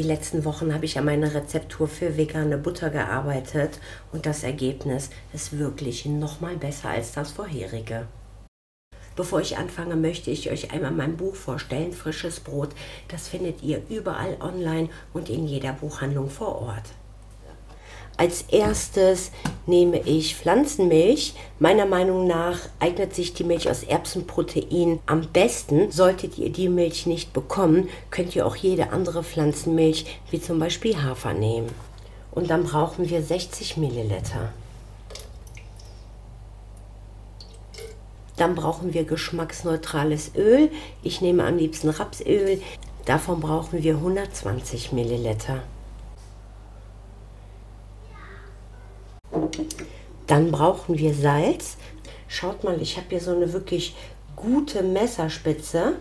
Die letzten Wochen habe ich an meiner Rezeptur für vegane Butter gearbeitet und das Ergebnis ist wirklich nochmal besser als das vorherige. Bevor ich anfange, möchte ich euch einmal mein Buch vorstellen, Frisches Brot. Das findet ihr überall online und in jeder Buchhandlung vor Ort. Als erstes nehme ich Pflanzenmilch. Meiner Meinung nach eignet sich die Milch aus Erbsenprotein am besten. Solltet ihr die Milch nicht bekommen, könnt ihr auch jede andere Pflanzenmilch, wie zum Beispiel Hafer, nehmen. Und dann brauchen wir 60 Milliliter. Dann brauchen wir geschmacksneutrales Öl. Ich nehme am liebsten Rapsöl. Davon brauchen wir 120 Milliliter. Dann brauchen wir Salz. Schaut mal, ich habe hier so eine wirklich gute Messerspitze.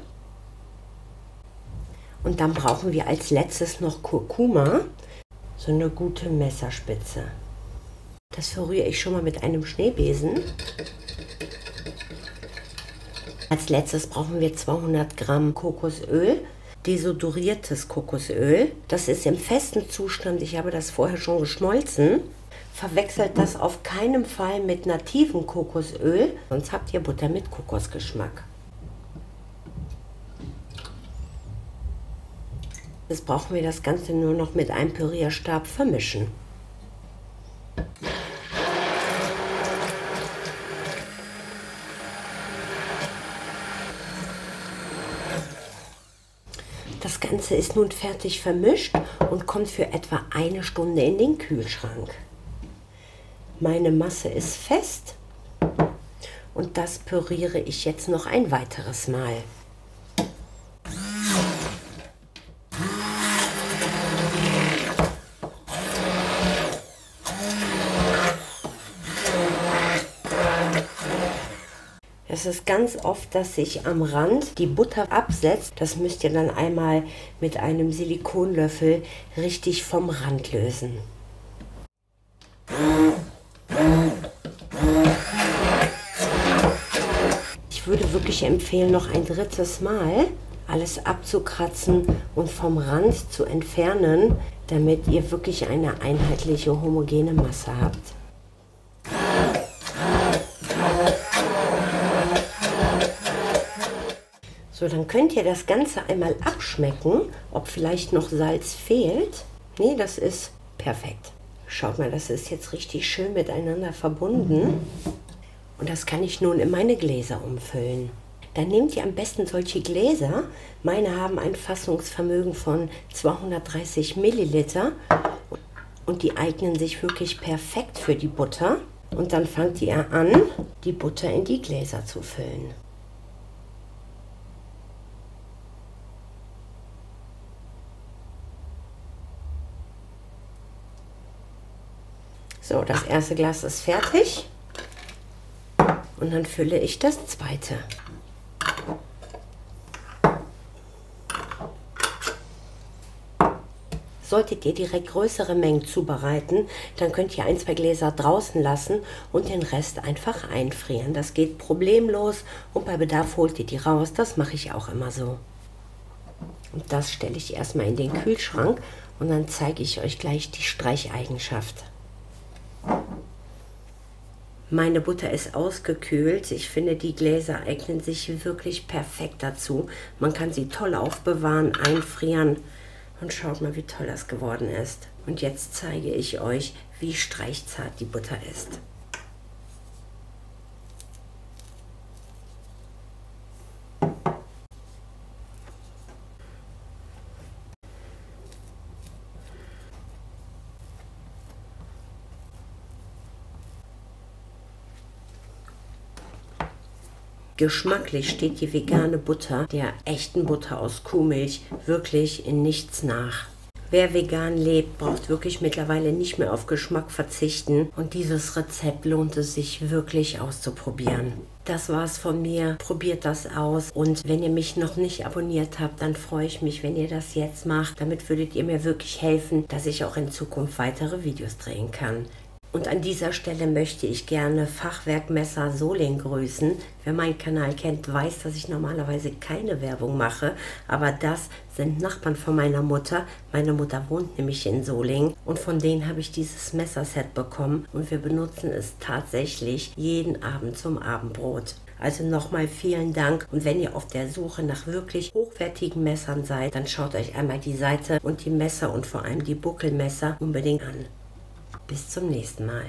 Und dann brauchen wir als letztes noch Kurkuma. So eine gute Messerspitze. Das verrühre ich schon mal mit einem Schneebesen. Als letztes brauchen wir 200 Gramm Kokosöl. Desodoriertes Kokosöl. Das ist im festen Zustand. Ich habe das vorher schon geschmolzen. Verwechselt das auf keinen Fall mit nativem Kokosöl, sonst habt ihr Butter mit Kokosgeschmack. Jetzt brauchen wir das Ganze nur noch mit einem Pürierstab vermischen. Das Ganze ist nun fertig vermischt und kommt für etwa eine Stunde in den Kühlschrank. Meine Masse ist fest und das püriere ich jetzt noch ein weiteres Mal. Es ist ganz oft, dass sich am Rand die Butter absetzt. Das müsst ihr dann einmal mit einem Silikonlöffel richtig vom Rand lösen. Ich würde wirklich empfehlen, noch ein drittes Mal alles abzukratzen und vom Rand zu entfernen, damit ihr wirklich eine einheitliche, homogene Masse habt. So, dann könnt ihr das Ganze einmal abschmecken, ob vielleicht noch Salz fehlt. Nee, das ist perfekt. Schaut mal, das ist jetzt richtig schön miteinander verbunden. Und das kann ich nun in meine Gläser umfüllen. Dann nehmt ihr am besten solche Gläser. Meine haben ein Fassungsvermögen von 230 Milliliter. Und die eignen sich wirklich perfekt für die Butter. Und dann fangt ihr an, die Butter in die Gläser zu füllen. So, das erste Glas ist fertig. Und dann fülle ich das zweite. Solltet ihr direkt größere Mengen zubereiten, dann könnt ihr 1, 2 Gläser draußen lassen und den Rest einfach einfrieren. Das geht problemlos und bei Bedarf holt ihr die raus. Das mache ich auch immer so. Und das stelle ich erstmal in den Kühlschrank und dann zeige ich euch gleich die Streicheigenschaft. Meine Butter ist ausgekühlt. Ich finde, die Gläser eignen sich wirklich perfekt dazu. Man kann sie toll aufbewahren, einfrieren. Und schaut mal, wie toll das geworden ist. Und jetzt zeige ich euch, wie streichzart die Butter ist. Geschmacklich steht die vegane Butter der echten Butter aus Kuhmilch wirklich in nichts nach. Wer vegan lebt, braucht wirklich mittlerweile nicht mehr auf Geschmack verzichten und dieses Rezept lohnt es sich wirklich auszuprobieren. Das war's von mir, probiert das aus und wenn ihr mich noch nicht abonniert habt, dann freue ich mich, wenn ihr das jetzt macht. Damit würdet ihr mir wirklich helfen, dass ich auch in Zukunft weitere Videos drehen kann. Und an dieser Stelle möchte ich gerne Fachwerkmesser Soling grüßen. Wer meinen Kanal kennt, weiß, dass ich normalerweise keine Werbung mache, aber das sind Nachbarn von meiner Mutter. Meine Mutter wohnt nämlich in Soling und von denen habe ich dieses Messerset bekommen und wir benutzen es tatsächlich jeden Abend zum Abendbrot. Also nochmal vielen Dank und wenn ihr auf der Suche nach wirklich hochwertigen Messern seid, dann schaut euch einmal die Seite und die Messer und vor allem die Buckelmesser unbedingt an. Bis zum nächsten Mal.